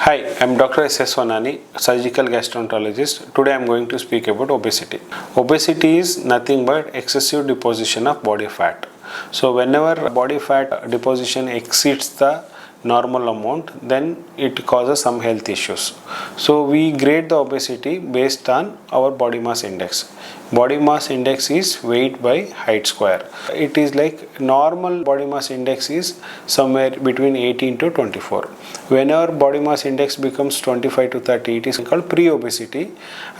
Hi, I'm Dr. S.S. Honnani, surgical gastroenterologist. Today I'm going to speak about obesity. Obesity is nothing but excessive deposition of body fat. So whenever body fat deposition exceeds the normal amount, then it causes some health issues. So we grade the obesity based on our body mass index. Body mass index is weight by height square. It is like normal body mass index is somewhere between 18 to 24. Whenever body mass index becomes 25 to 30, it is called pre-obesity,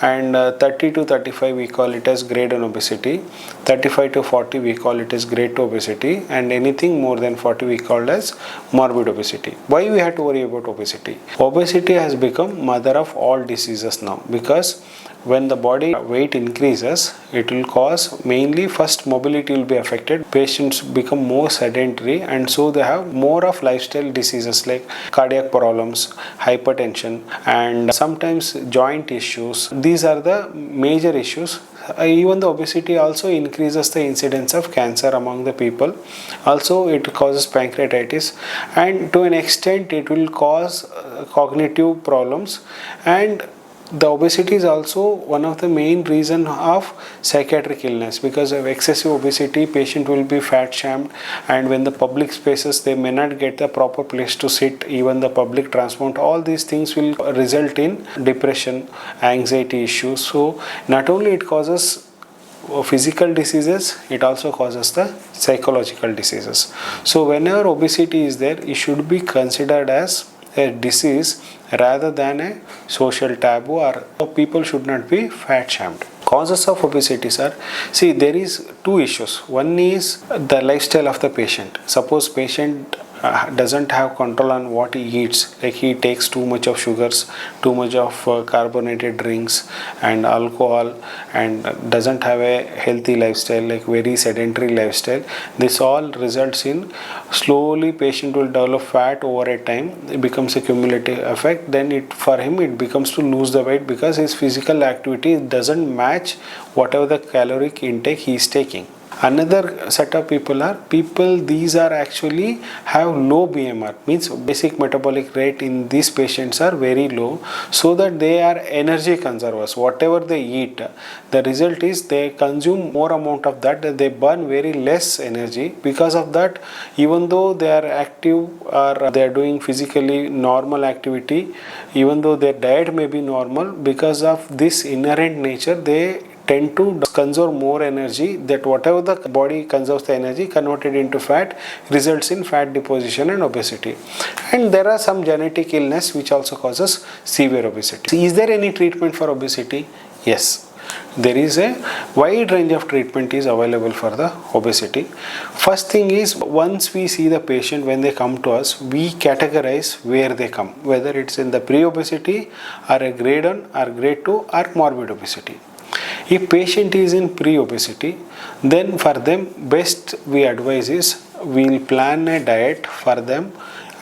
and 30 to 35 we call it as grade 1 obesity, 35 to 40 we call it as grade 2 obesity, and anything more than 40 we call as morbid obesity. Why we have to worry about obesity? Obesity has become mother of all diseases now, because when the body weight increases, it will cause mainly first mobility will be affected. Patients become more sedentary, and so they have more of lifestyle diseases like cardiac problems, hypertension, and sometimes joint issues. These are the major issues. Even the obesity also increases the incidence of cancer among the people. Also, it causes pancreatitis, and to an extent it will cause cognitive problems. And the obesity is also one of the main reason of psychiatric illness. Because of excessive obesity, patient will be fat shamed, and when the public spaces, they may not get the proper place to sit, even the public transport, all these things will result in depression, anxiety issues. So not only it causes physical diseases, it also causes the psychological diseases. So whenever obesity is there, it should be considered as a disease rather than a social taboo, or people should not be fat shamed. Causes of obesity are, see, there is two issues. One is the lifestyle of the patient. Suppose patient doesn't have control on what he eats, like he takes too much of sugars, too much of carbonated drinks and alcohol, and doesn't have a healthy lifestyle, like very sedentary lifestyle. This all results in slowly patient will develop fat over a time. It becomes a cumulative effect. Then for him it becomes to lose the weight, because his physical activity doesn't match whatever the caloric intake he is taking. Another set of people these are actually have low BMR, means basic metabolic rate in these patients are very low, so that they are energy conservers. Whatever they eat, the result is they consume more amount of that, they burn very less energy. Because of that, even though they are active or they are doing physically normal activity, even though their diet may be normal, because of this inherent nature, they tend to conserve more energy. That whatever the body conserves the energy converted into fat results in fat deposition and obesity. And there are some genetic illness which also causes severe obesity. Is there any treatment for obesity? Yes, there is a wide range of treatment is available for the obesity. First thing is, once we see the patient, when they come to us, we categorize where they come, whether it's in the pre-obesity or a grade 1 or grade 2 or morbid obesity. If patient is in pre-obesity, then for them best we advise is, we'll plan a diet for them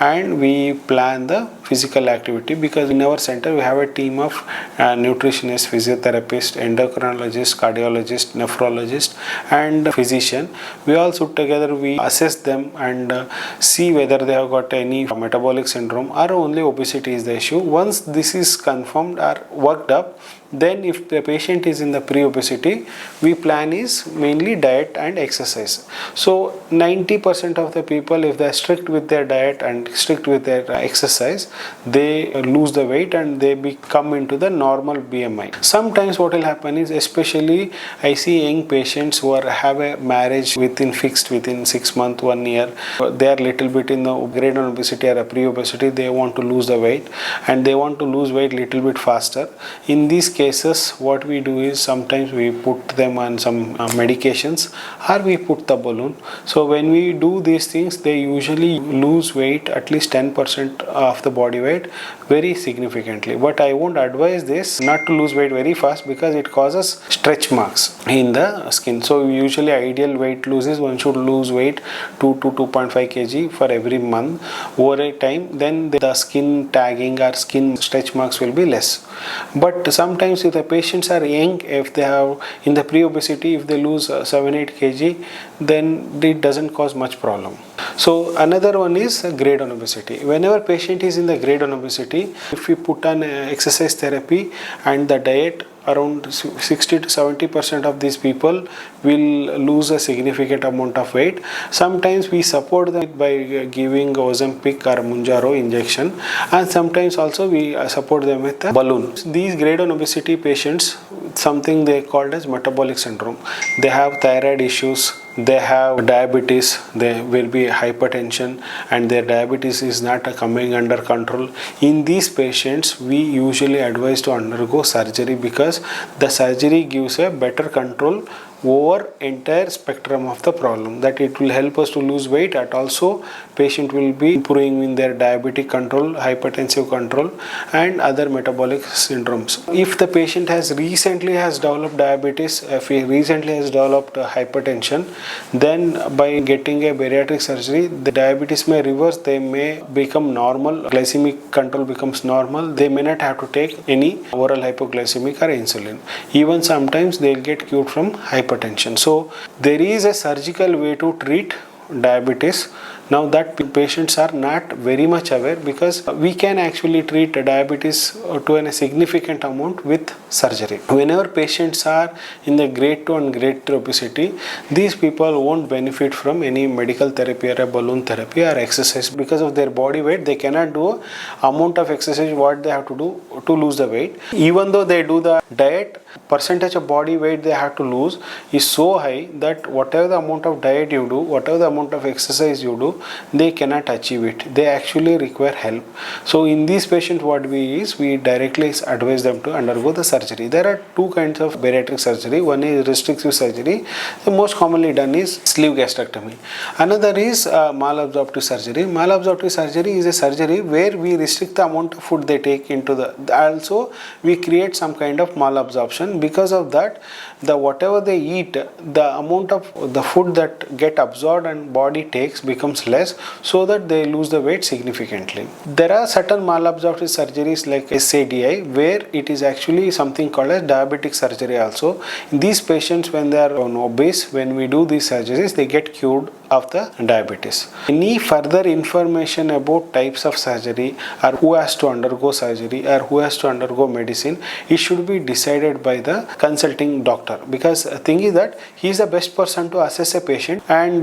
and we plan the physical activity. Because in our center we have a team of nutritionists, physiotherapists, endocrinologists, cardiologists, nephrologists and physician. We all sit together, we assess them and see whether they have got any metabolic syndrome or only obesity is the issue. Once this is confirmed or worked up, then if the patient is in the pre-obesity, we plan is mainly diet and exercise. So 90% of the people, if they are strict with their diet and strict with their exercise, they lose the weight and they come into the normal BMI. Sometimes what will happen is, especially I see young patients who have a marriage within 6 months, 1 year, they are little bit in the grade 1 obesity or a pre-obesity, they want to lose the weight and they want to lose weight little bit faster. In these cases, what we do is, sometimes we put them on some medications or we put the balloon. So when we do these things, they usually lose weight, at least 10% of the body weight, very significantly. But I won't advise this not to lose weight very fast, because it causes stretch marks in the skin. So usually ideal weight loses, one should lose weight 2 to 2.5 kg for every month over a time. Then the skin tagging or skin stretch marks will be less. But sometimes if the patients are young, if they have in the pre-obesity, if they lose 7-8 kg, then it doesn't cause much problem. So another one is grade 1 obesity. Whenever patient is in the a grade 1 obesity, if we put an exercise therapy and the diet, around 60 to 70% of these people will lose a significant amount of weight. Sometimes we support them by giving Ozempic or Mounjaro injection, and sometimes also we support them with a balloon. These grade 1 obesity patients, something they called as metabolic syndrome. They have thyroid issues, they have diabetes, there will be hypertension, and their diabetes is not coming under control. In these patients, we usually advise to undergo surgery because the surgery gives a better control over entire spectrum of the problem, that it will help us to lose weight, and also patient will be improving in their diabetic control, hypertensive control, and other metabolic syndromes. If the patient has developed diabetes, if he recently has developed hypertension, then by getting a bariatric surgery, the diabetes may reverse, they may become normal, glycemic control becomes normal, they may not have to take any oral hypoglycemic or insulin. Even sometimes they'll get cured from hypertension. So there is a surgical way to treat diabetes. Now that patients are not very much aware, because we can actually treat diabetes to a significant amount with surgery. Whenever patients are in the grade 2 and grade 3 obesity, these people won't benefit from any medical therapy or a balloon therapy or exercise because of their body weight. They cannot do amount of exercise what they have to do to lose the weight. Even though they do the diet, percentage of body weight they have to lose is so high that whatever the amount of diet you do, whatever the amount of exercise you do, they cannot achieve it. They actually require help. So in these patients, what we directly advise them to undergo the surgery. There are two kinds of bariatric surgery. One is restrictive surgery. The most commonly done is sleeve gastrectomy. Another is malabsorptive surgery. Malabsorptive surgery is a surgery where we restrict the amount of food they take into the. Also, we create some kind of malabsorption. Because of that, whatever they eat, the amount of the food that get absorbed and body takes becomes less, so that they lose the weight significantly. There are certain malabsorptive surgeries like SADI, where it is actually something called as diabetic surgery also. In these patients, when they are obese, when we do these surgeries, they get cured of the diabetes. Any further information about types of surgery, or who has to undergo surgery, or who has to undergo medicine, it should be decided by the consulting doctor, because the thing is that he is the best person to assess a patient, and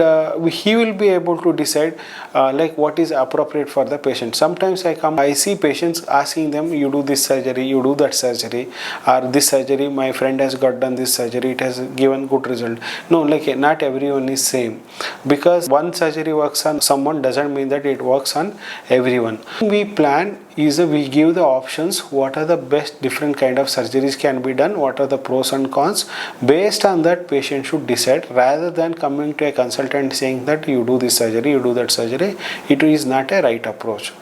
he will be able to decide like what is appropriate for the patient. Sometimes I see patients asking them, you do this surgery, you do that surgery, or this surgery, my friend has got done this surgery, it has given good result. No, like not everyone is same. Because one surgery works on someone doesn't mean that it works on everyone. We plan is we give the options, what are the best different kind of surgeries can be done, what are the pros and cons. Based on that, patient should decide, rather than coming to a consultant saying that you do this surgery, you do that surgery. It is not a right approach.